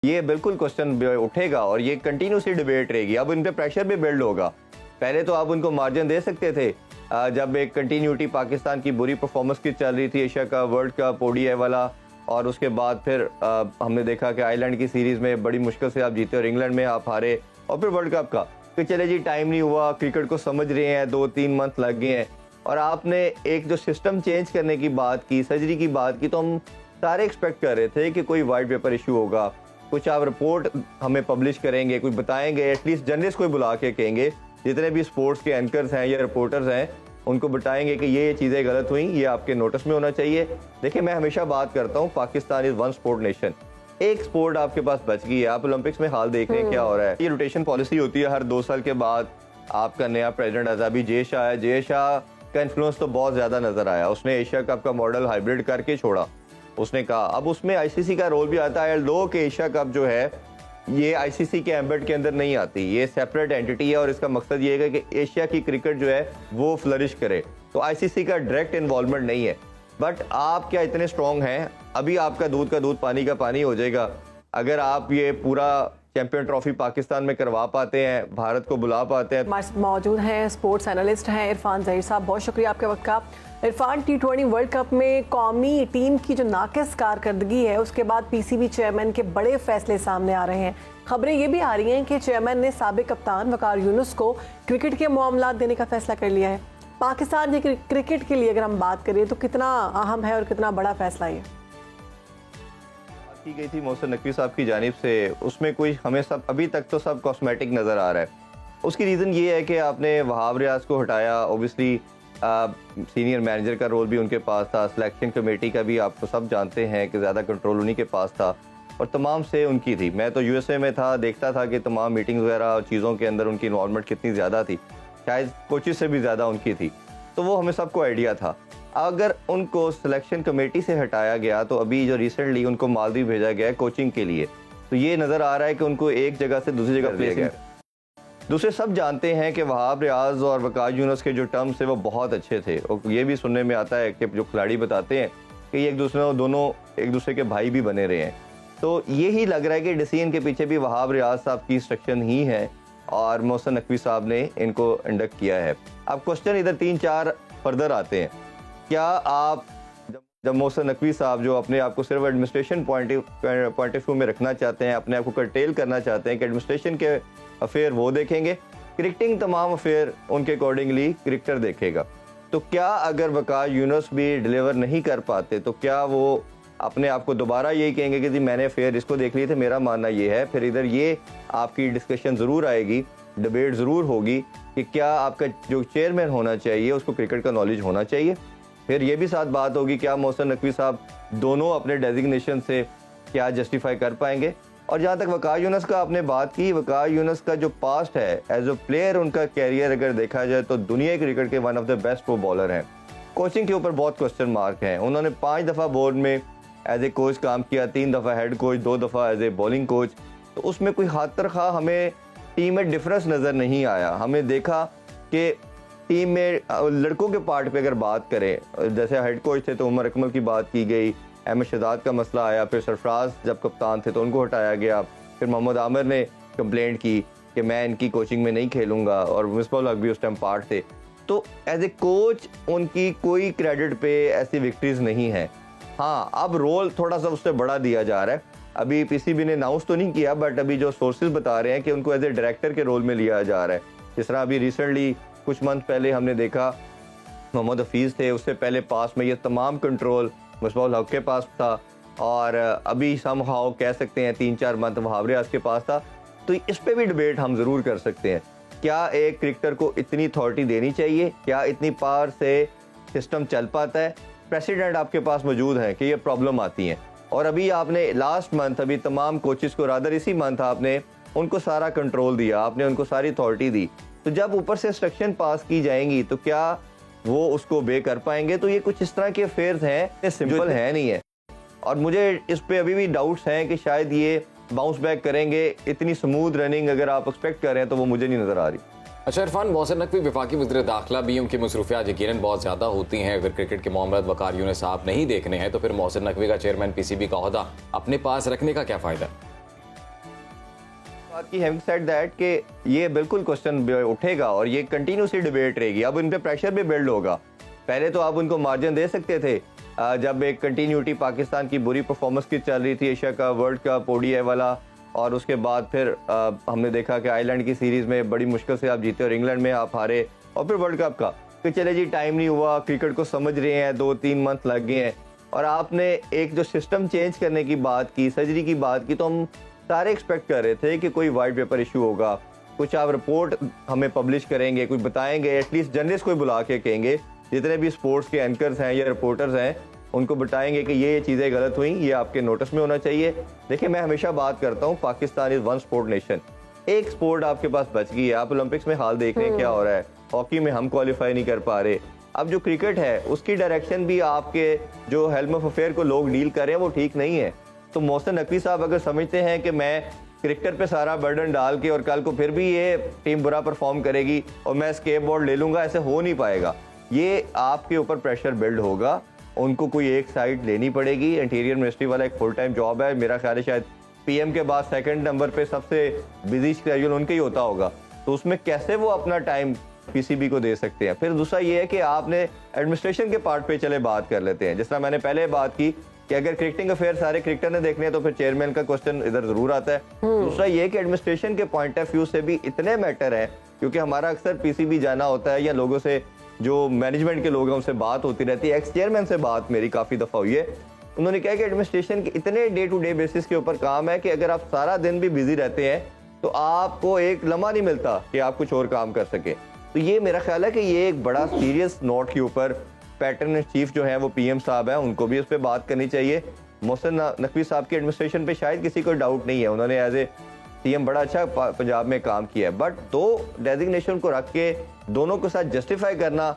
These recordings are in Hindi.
ये बिल्कुल क्वेश्चन उठेगा और ये कंटिन्यूसली डिबेट रहेगी। अब उन पे प्रेशर भी बिल्ड होगा। पहले तो आप उनको मार्जिन दे सकते थे जब एक कंटिन्यूटी पाकिस्तान की बुरी परफॉर्मेंस की चल रही थी, एशिया का वर्ल्ड कप ओडीआई वाला, और उसके बाद फिर हमने देखा कि आयरलैंड की सीरीज़ में बड़ी मुश्किल से आप जीते और इंग्लैंड में आप हारे, और फिर वर्ल्ड कप का कि चले जी टाइम नहीं हुआ, क्रिकेट को समझ रहे हैं, 2-3 मंथ लग गए हैं। और आपने एक जो सिस्टम चेंज करने की बात की, सर्जरी की बात की, तो हम सारे एक्सपेक्ट कर रहे थे कि कोई वाइट पेपर इशू होगा, कुछ आप रिपोर्ट हमें पब्लिश करेंगे, कुछ बताएंगे, एटलीस्ट जर्नलिस्ट कोई बुला के कहेंगे, जितने भी स्पोर्ट्स के एंकर्स हैं या रिपोर्टर्स हैं उनको बताएंगे कि ये चीज़ें गलत हुई, ये आपके नोटिस में होना चाहिए। देखिए, मैं हमेशा बात करता हूँ, Pakistan is one sport nation. एक स्पोर्ट आपके पास बच गई है। आप ओलंपिक्स में हाल देख रहे हैं क्या हो रहा है। ये रोटेशन पॉलिसी होती है, हर 2 साल के बाद आपका नया प्रेसिडेंट आता है। अभी जय शाह है, जय शाह का इन्फ्लुएंस तो बहुत ज़्यादा नजर आया। उसने एशिया कप का मॉडल हाइब्रिड करके छोड़ा। उसने कहा अब उसमें आईसीसी का रोल भी आता है। लो कि एशिया कप जो है ये आईसीसी के एम्बेड के अंदर नहीं आती, ये सेपरेट एंटिटी है और इसका मकसद ये है कि एशिया की क्रिकेट जो है वो फ्लरिश करे। तो आईसीसी का डायरेक्ट इन्वॉल्वमेंट नहीं है। बट आप क्या इतने स्ट्रॉन्ग हैं? अभी आपका दूध का दूध पानी का पानी हो जाएगा अगर आप ये पूरा चैंपियन ट्रॉफी पाकिस्तान में करवा पाते हैं, भारत को बुला पाते हैं। मौजूद हैं स्पोर्ट्स एनालिस्ट हैं इरफान ज़हीर साहब, बहुत शुक्रिया आपके वक्त का। इरफान, T20 वर्ल्ड कप में कौमी टीम की जो नाकिस कारकर्दगी है उसके बाद पीसीबी चेयरमैन के बड़े फैसले सामने आ रहे हैं। खबरें ये भी आ रही हैं कि चेयरमैन ने साबिक कप्तान वकार यूनुस को क्रिकेट के मामलात देने का फैसला कर लिया है। पाकिस्तान के क्रिकेट के लिए अगर हम बात करें तो कितना अहम है और कितना बड़ा फैसला ये की गई थी मोहसिन नकवी साहब की जानिब से, उसमें कोई हमें सब अभी तक तो सब कॉस्मेटिक नज़र आ रहा है। उसकी रीज़न ये है कि आपने वहाब रियाज को हटाया। ओबियसली सीनियर मैनेजर का रोल भी उनके पास था, सिलेक्शन कमेटी का भी आप तो सब जानते हैं कि ज़्यादा कंट्रोल उन्हीं के पास था और तमाम से उनकी थी। मैं तो यूएसए में था, देखता था कि तमाम मीटिंग्स वगैरह और चीज़ों के अंदर उनकी इन्वॉल्वमेंट कितनी ज़्यादा थी, शायद कोचेस से भी ज़्यादा उनकी थी। तो वो हमें सबको आइडिया था। अगर उनको सिलेक्शन कमेटी से हटाया गया तो अभी जो रिसेंटली उनको मालदीव भेजा गया है कोचिंग के लिए, तो ये नज़र आ रहा है कि उनको एक जगह से दूसरी जगह भेजा गया। दूसरे सब जानते हैं कि वहाब रियाज और वकार यूनुस के जो टर्म्स थे वो बहुत अच्छे थे और ये भी सुनने में आता है कि जो खिलाड़ी बताते हैं कि ये दोनों एक दूसरे के भाई भी बने रहे हैं। तो यही लग रहा है कि डिसीजन के पीछे भी वहाब रियाज साहब की इंस्ट्रक्शन ही है और मोहसिन नकवी साहब ने इनको इंडक्ट किया है। अब क्वेश्चन इधर 3-4 फर्दर आते हैं। क्या आप जब मोहसिन नकवी साहब जो अपने आप को सिर्फ एडमिनिस्ट्रेशन पॉइंट ऑफ व्यू में रखना चाहते हैं, अपने आप को कर्टेल करना चाहते हैं कि एडमिनिस्ट्रेशन के अफेयर वो देखेंगे, क्रिकेटिंग तमाम अफेयर उनके अकॉर्डिंगली क्रिकेटर देखेगा, तो क्या अगर वकार यूनुस भी डिलीवर नहीं कर पाते तो क्या वो अपने आप को दोबारा यही कहेंगे कि जी मैंने अफेयर इसको देख लिए थे, मेरा मानना ये है। फिर इधर ये आपकी डिस्कशन ज़रूर आएगी, डिबेट ज़रूर होगी कि क्या आपका जो चेयरमैन होना चाहिए उसको क्रिकेट का नॉलेज होना चाहिए। फिर ये भी साथ बात होगी क्या मोहसिन नकवी साहब दोनों अपने डेजिग्नेशन से क्या जस्टिफाई कर पाएंगे। और जहाँ तक वकार यूनुस का आपने बात की, वकार यूनुस का जो पास्ट है एज अ प्लेयर, उनका कैरियर अगर देखा जाए तो दुनिया क्रिकेट के वन ऑफ द बेस्ट वो बॉलर हैं। कोचिंग के ऊपर बहुत क्वेश्चन मार्क हैं। उन्होंने 5 दफ़ा बोर्ड में एज ए कोच काम किया, 3 दफ़ा हेड कोच, 2 दफ़ा एज ए बॉलिंग कोच। तो उसमें कोई खातर खा हमें टीम में डिफरेंस नज़र नहीं आया। हमें देखा कि टीम में लड़कों के पार्ट पे अगर बात करें, जैसे हेड कोच थे तो उमर अकमल की बात की गई, अहमद शहजाद का मसला आया, फिर सरफराज जब कप्तान थे तो उनको हटाया गया, फिर मोहम्मद आमिर ने कंप्लेंट की कि मैं इनकी कोचिंग में नहीं खेलूंगा और मिसबाह हक भी उस टाइम पार्ट थे। तो एज ए कोच उनकी कोई क्रेडिट पे ऐसी विक्ट्रीज नहीं है। हाँ, अब रोल थोड़ा सा उससे बड़ा दिया जा रहा है। अभी पीसीबी ने अनाउंस तो नहीं किया, बट अभी जो सोर्सेज बता रहे हैं कि उनको एज ए डायरेक्टर के रोल में लिया जा रहा है। जिस तरह अभी रिसेंटली कुछ मंथ पहले हमने देखा मोहम्मद हफीज़ थे, उससे पहले पास में ये तमाम कंट्रोल मिसबाह हक के पास था और अभी समहाउ कह सकते हैं 3-4 मंथ वहाब रियाज के पास था। तो इस पे भी डिबेट हम ज़रूर कर सकते हैं। क्या एक क्रिकेटर को इतनी अथॉरिटी देनी चाहिए? क्या इतनी पावर से सिस्टम चल पाता है? प्रेसिडेंट आपके पास मौजूद हैं कि ये प्रॉब्लम आती हैं और अभी आपने लास्ट मंथ अभी तमाम कोचेस को, रादर इसी मंथ आपने उनको सारा कंट्रोल दिया, आपने उनको सारी अथॉरिटी दी। तो जब ऊपर से इंस्ट्रक्शन पास की जाएंगी तो क्या वो उसको बे कर पाएंगे? तो ये कुछ इस तरह के अफेयर्स हैं, सिंपल है नहीं है। और मुझे इस पे अभी भी डाउट्स हैं कि शायद ये बाउंस बैक करेंगे। इतनी स्मूथ रनिंग अगर आप एक्सपेक्ट कर रहे हैं तो वो मुझे नहीं नज़र आ रही। अच्छा इरफान, मोहसिन नकवी वफाकी वज़ीर दाखिला भी, उनकी मसरूफियात यकीनन बहुत ज़्यादा होती हैं। अगर क्रिकेट के मामलात वकार यूनुस साहब नहीं देखने हैं तो फिर मोहसिन नकवी का चेयरमैन पीसीबी का ओहदा अपने पास रखने का क्या फ़ायदा? बात की हैविंग सेड दैट कि ये बिल्कुल क्वेश्चन उठेगा और ये कंटिन्यूसली डिबेट रहेगी। अब उन पे प्रेशर भी बिल्ड होगा। पहले तो आप उनको मार्जिन दे सकते थे जब एक कंटिन्यूटी पाकिस्तान की बुरी परफॉर्मेंस की चल रही थी, एशिया का वर्ल्ड कप ओडीआई वाला, और उसके बाद फिर हमने देखा कि आयरलैंड की सीरीज़ में बड़ी मुश्किल से आप जीते और इंग्लैंड में आप हारे, और फिर वर्ल्ड कप का कि चले जी टाइम नहीं हुआ, क्रिकेट को समझ रहे हैं, 2-3 मंथ लग गए हैं। और आपने एक जो सिस्टम चेंज करने की बात की, सर्जरी की बात की, तो हम सारे एक्सपेक्ट कर रहे थे कि कोई वाइट पेपर इशू होगा, कुछ आप रिपोर्ट हमें पब्लिश करेंगे, कुछ बताएंगे, एटलीस्ट जर्नलिस्ट को बुला के कहेंगे, जितने भी स्पोर्ट्स के एंकर्स हैं या रिपोर्टर्स हैं उनको बताएंगे कि ये चीज़ें गलत हुई, ये आपके नोटिस में होना चाहिए। देखिए, मैं हमेशा बात करता हूँ, Pakistan is one sport nation. एक स्पोर्ट आपके पास बच गई है। आप ओलंपिक्स में हाल देख रहे हैं क्या हो रहा है, हॉकी में हम क्वालिफाई नहीं कर पा रहे। अब जो क्रिकेट है उसकी डायरेक्शन भी आपके जो हेल्म ऑफ अफेयर को लोग डील कर रहे हैं वो ठीक नहीं है। तो मोहसिन नकवी साहब अगर समझते हैं कि मैं क्रिकेटर पे सारा बर्डन डाल के और कल को फिर भी ये टीम बुरा परफॉर्म करेगी और मैं स्केप बोर्ड ले लूँगा, ऐसे हो नहीं पाएगा। ये आपके ऊपर प्रेशर बिल्ड होगा, उनको कोई एक साइड लेनी पड़ेगी। इंटीरियर मिनिस्ट्री वाला एक फुल टाइम जॉब है, मेरा ख्याल है शायद पीएम के बाद सेकंड नंबर पे सबसे बिजी शेड्यूल उनका ही होता होगा। तो उसमें कैसे वो अपना टाइम पीसीबी को दे सकते हैं। फिर दूसरा ये है कि आपने एडमिनिस्ट्रेशन के पार्ट पे चले बात कर लेते हैं। जिस तरह मैंने पहले बात की कि अगर क्रिकेटिंग अफेयर सारे क्रिकेटर ने देखने हैं तो फिर चेयरमैन का क्वेश्चन इधर जरूर आता है। दूसरा ये कि एडमिनिस्ट्रेशन के पॉइंट ऑफ व्यू से भी इतने मैटर है, क्योंकि हमारा अक्सर पीसीबी जाना होता है या लोगों से जो मैनेजमेंट के लोग हैं उनसे बात होती रहती है। एक्स चेयरमैन से बात मेरी काफ़ी दफ़ा हुई है, उन्होंने कहा कि एडमिनिस्ट्रेशन के इतने डे टू डे बेसिस के ऊपर काम है कि अगर आप सारा दिन भी बिजी रहते हैं तो आपको एक लम्हा नहीं मिलता कि आप कुछ और काम कर सकें। तो ये मेरा ख्याल है कि ये एक बड़ा सीरियस नोट के ऊपर पैटर्न चीफ जो है वो पीएम साहब है, उनको भी इस पर बात करनी चाहिए। मोहसिन नकवी साहब की एडमिनिस्ट्रेशन पे शायद किसी को डाउट नहीं है, उन्होंने एज ए सीएम बड़ा अच्छा पंजाब में काम किया है, बट दो डेजिग्नेशन को रख के दोनों के साथ जस्टिफाई करना,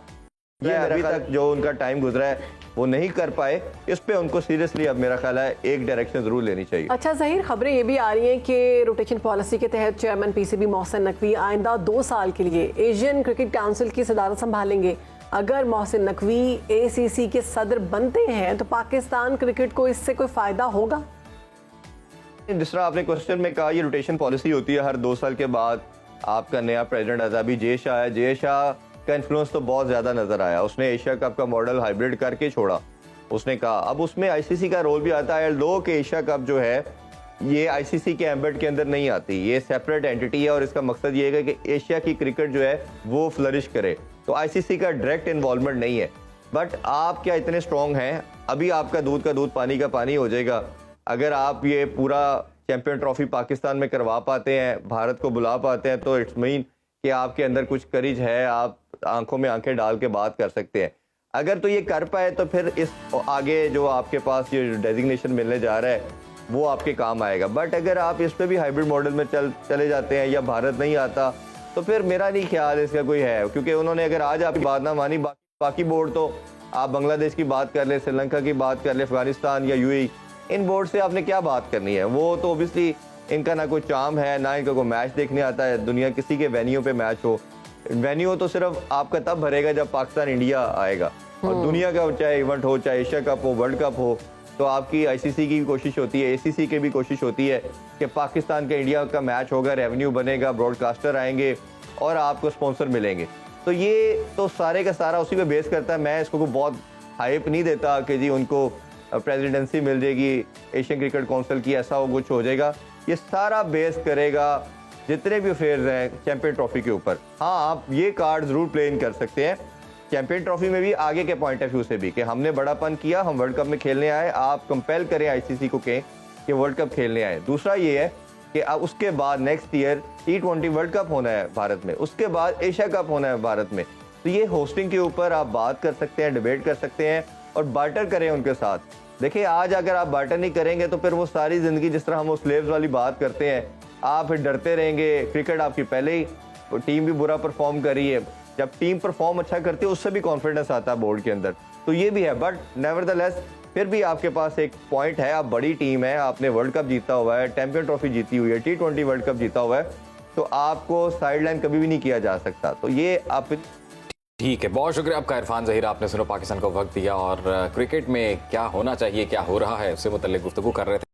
ये अभी तक जो उनका टाइम गुजरा है वो नहीं कर पाए। इस पे उनको सीरियसली अब मेरा ख्याल है एक डायरेक्शन जरूर लेनी चाहिए। अच्छा ज़हीर, खबरें ये भी आ रही हैं कि रोटेशन पॉलिसी के तहत चेयरमैन पीसीबी मोहसिन नकवी आइंदा 2 साल के लिए एशियन क्रिकेट काउंसिल की सदारत संभालेंगे। अगर मोहसिन नकवी एसीसी के सदर बनते हैं तो पाकिस्तान क्रिकेट को इससे कोई फायदा होगा? जिस तरह आपने क्वेश्चन में कहा, ये रोटेशन पॉलिसी होती है, हर 2 साल के बाद आपका नया प्रेसिडेंट आता है। अभी जय शाह है, जय शाह का इन्फ्लुएंस तो बहुत ज्यादा नजर आया, उसने एशिया कप का मॉडल हाइब्रिड करके छोड़ा। उसने कहा अब उसमें आईसीसी का रोल भी आता है, लो कि एशिया कप जो है ये आईसीसी के एम्बेड के अंदर नहीं आती, ये सेपरेट एंटिटी है और इसका मकसद ये है कि एशिया की क्रिकेट जो है वो फ्लरिश करे। तो आईसीसी का डायरेक्ट इन्वॉल्वमेंट नहीं है। बट आप क्या इतने स्ट्रॉन्ग हैं? अभी आपका दूध का दूध पानी का पानी हो जाएगा अगर आप ये पूरा चैंपियन ट्रॉफी पाकिस्तान में करवा पाते हैं, भारत को बुला पाते हैं, तो इट्स मीन कि आपके अंदर कुछ करेज है, आप आंखों में आंखें डाल के बात कर सकते हैं। अगर तो ये कर पाए तो फिर इस आगे जो आपके पास ये डेजिग्नेशन मिलने जा रहा है वो आपके काम आएगा। बट अगर आप इस पे भी हाइब्रिड मॉडल में चले जाते हैं या भारत नहीं आता तो फिर मेरा नहीं ख्याल इसका कोई है, क्योंकि उन्होंने अगर आज आपकी बात ना मानी, बाकी बोर्ड तो आप बांग्लादेश की बात कर ले, श्रीलंका की बात कर ले, अफगानिस्तान या यूएई, इन बोर्ड से आपने क्या बात करनी है? वो तो ओबियसली इनका ना कोई चार्म है, ना इनका कोई मैच देखने आता है दुनिया किसी के वेन्यू पे मैच हो। वेन्यू तो सिर्फ आपका तब भरेगा जब पाकिस्तान इंडिया आएगा, और दुनिया का चाहे इवेंट हो, चाहे एशिया कप हो, वर्ल्ड कप हो, तो आपकी आईसीसी की भी कोशिश होती है, एसीसी की भी कोशिश होती है कि पाकिस्तान का इंडिया का मैच होगा, रेवेन्यू बनेगा, ब्रॉडकास्टर आएंगे और आपको स्पॉन्सर मिलेंगे। तो ये तो सारे का सारा उसी पे बेस करता है। मैं इसको बहुत हाइप नहीं देता कि जी उनको प्रेसिडेंसी मिल जाएगी एशियन क्रिकेट काउंसिल की, ऐसा हो कुछ हो जाएगा। ये सारा बेस करेगा जितने भी अफेयर्स हैं चैंपियन ट्रॉफी के ऊपर। हाँ, आप ये कार्ड जरूर प्ले इन कर सकते हैं चैंपियन ट्रॉफी में भी आगे के पॉइंट ऑफ व्यू से भी कि हमने बड़ापन किया, हम वर्ल्ड कप में खेलने आए, आप कंपेल करें आईसीसी को कहें कि वर्ल्ड कप खेलने आए। दूसरा ये है कि अब उसके बाद next year T20 world cup होना है भारत में, उसके बाद एशिया कप होना है भारत में। तो ये होस्टिंग के ऊपर आप बात कर सकते हैं, डिबेट कर सकते हैं और बार्टर करें उनके साथ। देखिए, आज अगर आप बार्टर नहीं करेंगे तो फिर वो सारी जिंदगी जिस तरह हम वो स्लेव्स वाली बात करते हैं, आप फिर डरते रहेंगे। क्रिकेट आपकी पहले ही टीम भी बुरा परफॉर्म कर रही है, जब टीम परफॉर्म अच्छा करती है उससे भी कॉन्फिडेंस आता है बोर्ड के अंदर, तो ये भी है। बट नेवरदलेस फिर भी आपके पास एक पॉइंट है, आप बड़ी टीम है, आपने वर्ल्ड कप जीता हुआ है, चैंपियन ट्रॉफी जीती हुई है, T20 वर्ल्ड कप जीता हुआ है, तो आपको साइडलाइन कभी भी नहीं किया जा सकता। तो ये आप ठीक है, बहुत शुक्रिया आपका इरफान ज़हीर, आपने सुनो पाकिस्तान को वक्त दिया और क्रिकेट में क्या होना चाहिए, क्या हो रहा है उससे मुतल्लिक गुफ्तगू कर रहे थे।